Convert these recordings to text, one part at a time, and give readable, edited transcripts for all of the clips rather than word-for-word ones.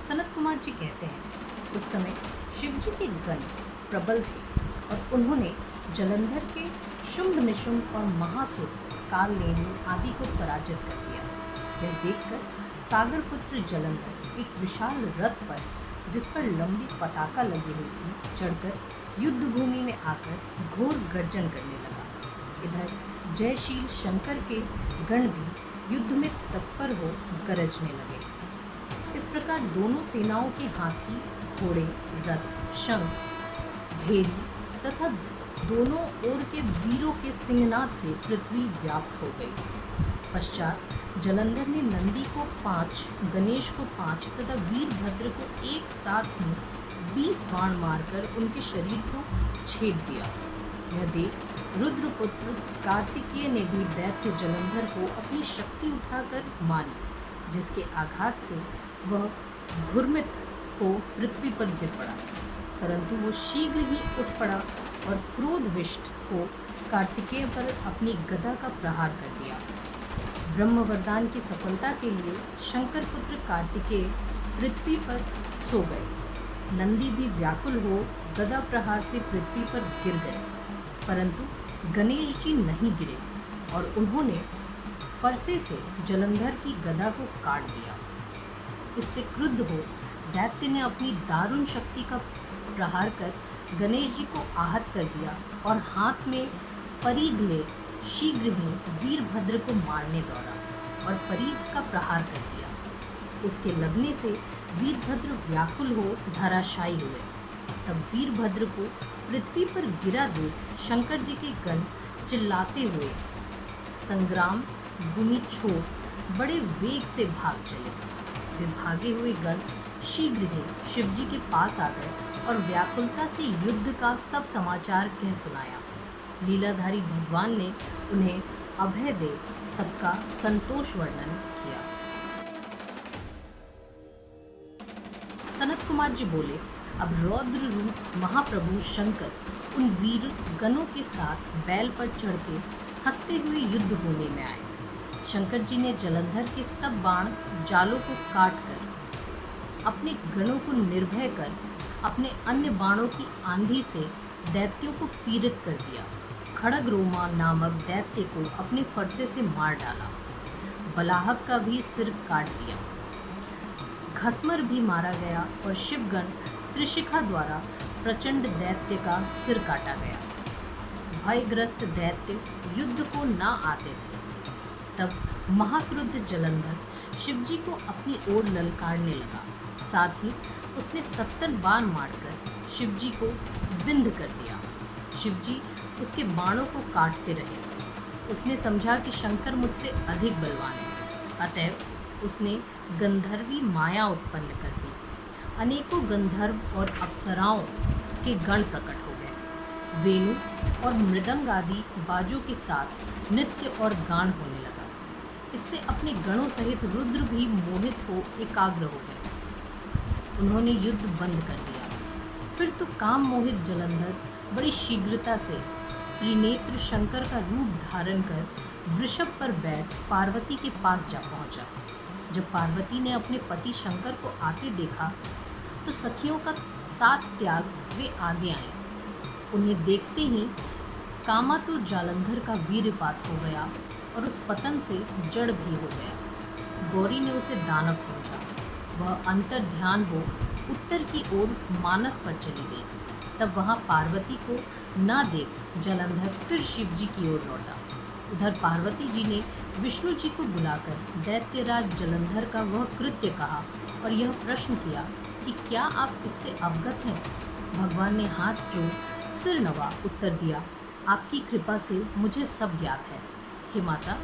सनत कुमार जी कहते हैं, उस समय शिव जी के गण प्रबल थे और उन्होंने जलंधर के शुंभ निशुंभ और महासुर कालनेमी आदि को पराजित कर दिया। यह देखकर सागर पुत्र जलंधर एक विशाल रथ पर, जिस पर लंबी पताका लगी हुई थी, चढ़कर युद्ध भूमि में आकर घोर गर्जन करने लगा। इधर जयशील शंकर के गण भी युद्ध में तत्पर हो गरजने लगे। इस प्रकार दोनों सेनाओं के हाथी, घोड़े, रथ, शंख, भेरी तथा दोनों ओर के वीरों के सिंहनाद से पृथ्वी व्याप्त हो गई। पश्चात जलंधर ने नंदी को 5, गणेश को 5 तथा वीरभद्र को एक साथ में 20 बाण मारकर उनके शरीर को छेद दिया। यह देख रुद्रपुत्र कार्तिकेय ने भी दैत्य जलंधर को अपनी शक्ति उठाकर मारी, जिसके आघात से वह घुर्मित हो पृथ्वी पर गिर पड़ा। परंतु वो शीघ्र ही उठ पड़ा और क्रोधविष्ट हो कार्तिकेय पर अपनी गदा का प्रहार कर दिया। ब्रह्म वरदान की सफलता के लिए शंकर पुत्र कार्तिकेय पृथ्वी पर सो गए। नंदी भी व्याकुल हो गदा प्रहार से पृथ्वी पर गिर गए, परंतु गणेश जी नहीं गिरे और उन्होंने फरसे से जलंधर की गदा को काट दिया। इससे क्रुद्ध हो दैत्य ने अपनी दारुण शक्ति का प्रहार कर गणेश जी को आहत कर दिया और हाथ में परीघ ले शीघ्र ही वीरभद्र को मारने दौड़ा और परीघ का प्रहार कर दिया। उसके लगने से वीरभद्र व्याकुल हो धराशायी हुए। तब वीरभद्र को पृथ्वी पर गिरा देख शंकर जी के गण चिल्लाते हुए संग्राम भूमि छोड़ बड़े वेग से भाग चले। वे भागे हुए गण शीघ्र ही शिव जी के पास आ गए और व्याकुलता से युद्ध का सब समाचार कह सुनाया। लीलाधारी भगवान ने उन्हें अभय दे सबका संतोष वर्णन किया। सनत कुमार जी बोले, अब रौद्र रूप महाप्रभु शंकर उन वीर गणों के साथ बैल पर चढ़ के हंसते हुए युद्ध भूमि में आए। शंकर जी ने जलंधर के सब बाण जालों को काट कर अपने गणों को निर्भय कर अपने अन्य बाणों की आंधी से दैत्यों को पीड़ित कर दिया। खड़ग रोमा नामक दैत्य को अपने फरसे से मार डाला। बलाहक का भी सिर काट दिया। घसमर भी मारा गया और शिवगण त्रिशिखा द्वारा प्रचंड दैत्य का सिर काटा गया। भयग्रस्त दैत्य युद्ध को ना आते थे। तब महाक्रुद्ध जलंधर शिवजी को अपनी ओर ललकारने लगा। साथ ही उसने 70 बाण मारकर शिवजी को बिंद कर दिया। शिवजी उसके बाणों को काटते रहे। उसने समझा कि शंकर मुझसे अधिक बलवान है, अतएव उसने गंधर्वी माया उत्पन्न कर दी। अनेकों गंधर्व और अप्सराओं के गण प्रकट हो गए। वेणु और मृदंग आदि बाजों के साथ नृत्य और गान होने लगा। इससे अपने गणों सहित रुद्र भी मोहित हो एकाग्र हो गए। उन्होंने युद्ध बंद कर दिया। फिर तो काम मोहित जलंधर बड़ी शीघ्रता से त्रिनेत्र शंकर का रूप धारण कर वृषभ पर बैठ पार्वती के पास जा पहुंचा। जब पार्वती ने अपने पति शंकर को आते देखा तो सखियों का साथ त्याग वे आगे आईं। उन्हें देखते ही कामातुर जालंधर का वीरपात हो गया और उस पतन से जड़ भी हो गया। गौरी ने उसे दानव समझा। वह अंतर ध्यान हो उत्तर की ओर मानस पर चली गई। तब वहाँ पार्वती को न देख जलंधर फिर शिव जी की ओर लौटा। उधर पार्वती जी ने विष्णु जी को बुलाकर दैत्यराज जलंधर का वह कृत्य कहा और यह प्रश्न किया कि क्या आप इससे अवगत हैं? भगवान ने हाथ जोड़ सिर नवा उत्तर दिया, आपकी कृपा से मुझे सब ज्ञात है। हे माता,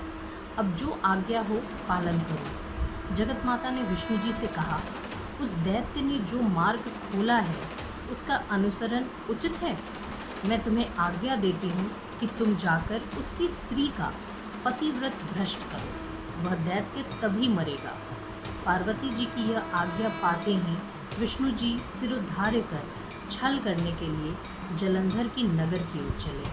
अब जो आज्ञा हो पालन करो। जगत माता ने विष्णु जी से कहा, उस दैत्य ने जो मार्ग खोला है उसका अनुसरण उचित है। मैं तुम्हें आज्ञा देती हूँ कि तुम जाकर उसकी स्त्री का पतिव्रत भ्रष्ट करो। वह दैत्य तभी मरेगा। पार्वती जी की यह आज्ञा पाते ही विष्णु जी सिरोद्धार्य कर छल करने के लिए जलंधर की नगर की ओर चले।